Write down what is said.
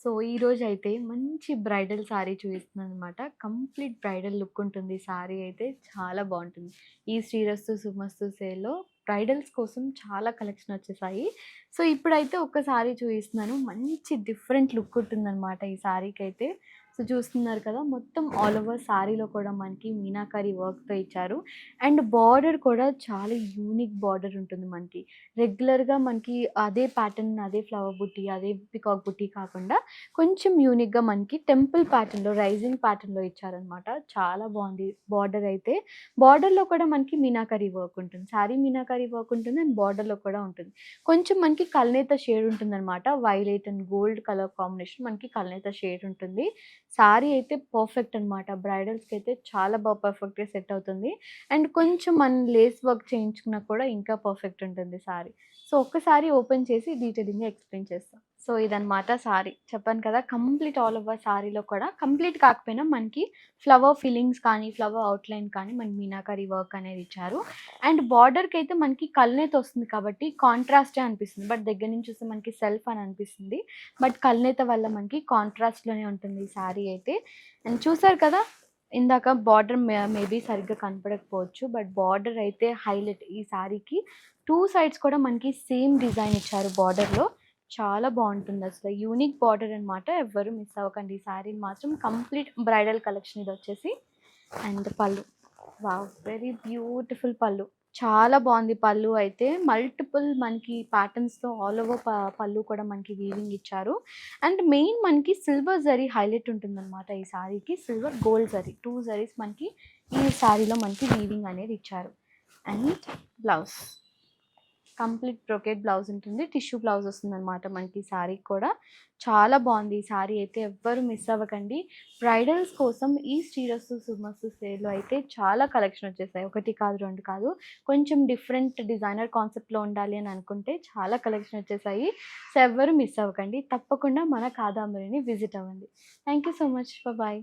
So, ఈరోజైతే మంచి bridal sari చూపిస్తున్నాననమాట. కంప్లీట్ బ్రైడల్ లుక్ ఉంటుంది శారీ అయితే. చాలా బావుంటుంది. ఈ శ్రీరస్తు శుభమస్తు సేల్‌లో బ్రైడల్స్ కోసం చాలా కలెక్షన్ వచ్చేసాయి. సో, ఇప్పుడైతే ఒక శారీ చూపిస్తున్నాను. మంచి డిఫరెంట్ లుక్ ఉంటుందనమాట ఈ శారీకైతే. సో, చూస్తున్నారు కదా! మొత్తం ఆల్ ఓవర్ శారీలో కూడా మనకి మీనాకరి వర్క్‌తో ఇచ్చారు. అండ్ బార్డర్ కూడా చాలా యూనిక్ బార్డర్ ఉంటుంది మనకి. రెగ్యులర్‌గా మనకి అదే ప్యాటర్న్, అదే ఫ్లవర్ బుట్టి, అదే పికాక్ బుట్టి కాకుండా కొంచెం యూనిక్‌గా మనకి టెంపుల్ ప్యాటర్న్‌లో, రైజింగ్ ప్యాటర్న్‌లో ఇచ్చారనమాట. చాలా బావుంది బార్డర్ అయితే. బార్డర్‌లో కూడా మనకి మీనాకరి వర్క్ ఉంటుంది. శారీ మీనాకరి వర్క్ ఉంటుంది అండ్ బార్డర్‌లో కూడా ఉంటుంది. కొంచెం మనకి కల్నేత షేడ్ ఉంటుందనమాట. Violet and gold colour combination మనకి కల్నేత షేడ్ ఉంటుంది. శారీ అయితే పర్ఫెక్ట్ అనమాట. బ్రైడల్స్‌కైతే చాలా పర్ఫెక్ట్‌గా సెట్ అవుతుంది. అండ్ కొంచెం మనం లేస్ వర్క్ చేయించుకున్నా కూడా ఇంకా పర్ఫెక్ట్ ఉంటుంది శారీ. సో, ఒక్కసారి ఓపెన్ చేసి డీటెయిలింగ్‌గా ఎక్స్‌ప్లెయిన్ చేస్తా. సో, ఇదనమాట శారీ. చెప్పాను కదా! కంప్లీట్ ఆల్ ఓవర్ శారీలో కూడా కంప్లీట్ కాకపోయినా మనకి ఫ్లవర్ ఫిల్లింగ్స్ కానీ, ఫ్లవర్ అవుట్‌లైన్ కానీ మనకి మీనాకరి వర్క్ అనేది ఇచ్చారు. అండ్ బార్డర్‌కైతే మనకి కల్నేత వస్తుంది కాబట్టి కాంట్రాస్టే అనిపిస్తుంది. బట్ దగ్గర నుంచి చూస్తే మనకి సెల్ఫ్ అని అనిపిస్తుంది. బట్ కల్నేత వల్ల మనకి కాంట్రాస్ట్‌లోనే ఉంటుంది ఈ శారీ అయితే. అండ్ చూసారు కదా! ఇందాక బార్డర్ మేబీ సరిగ్గా కనపడకపోవచ్చు. బట్ బార్డర్ అయితే హైలైట్ ఈ శారీకి. 2 సైడ్స్ కూడా మనకి సేమ్ డిజైన్ ఇచ్చారు బార్డర్‌లో. చాలా బావుంటుందసల. యూనిక్ బార్డర్ అనమాట. ఎవ్వరు మిస్ అవ్వకండి. ఈ శారీని మాత్రం కంప్లీట్ బ్రైడల్ కలెక్షన్ ఇదొచ్చేసి. అండ్ పళ్ళు. వావ్! వెరీ బ్యూటిఫుల్ పళ్ళు. చాలా బావుంది పళ్ళు అయితే. మల్టిపుల్ మనకి ప్యాటర్న్స్‌తో ఆల్ ఓవర్ పళ్ళు కూడా మనకి వీవింగ్ ఇచ్చారు. అండ్ మెయిన్ మనకి సిల్వర్ జరీ హైలైట్ ఉంటుందనమాట ఈ శారీకి. సిల్వర్, గోల్డ్ జరీ 2 జరీస్ మనకి ఈ శారీలో మనకి వీవింగ్ అనేది ఇచ్చారు. And blouse. Complete brocade blouse ఉంటుంది. టిష్యూ బ్లౌజ్ వస్తుందనమాట మనకి శారీకి కూడా. చాలా బావుంది ఈ శారీ అయితే ఎవ్వరు మిస్ అవ్వకండి. బ్రైడల్స్ కోసం ఈ శ్రీరస్తు శుభమస్తు సేల్‌లో అయితే చాలా కలెక్షన్ వచ్చేసాయి. 1 కాదు, 2 కాదు. కొంచెం డిఫరెంట్ డిజైనర్ కాన్సెప్ట్‌లో ఉండాలి అని అనుకుంటే చాలా కలెక్షన్ వచ్చేసాయి. సో, ఎవ్వరు మిస్ అవ్వకండి. తప్పకుండా మన కాదాంబరిని విజిట్ అవ్వండి. Thank you so much. Bye.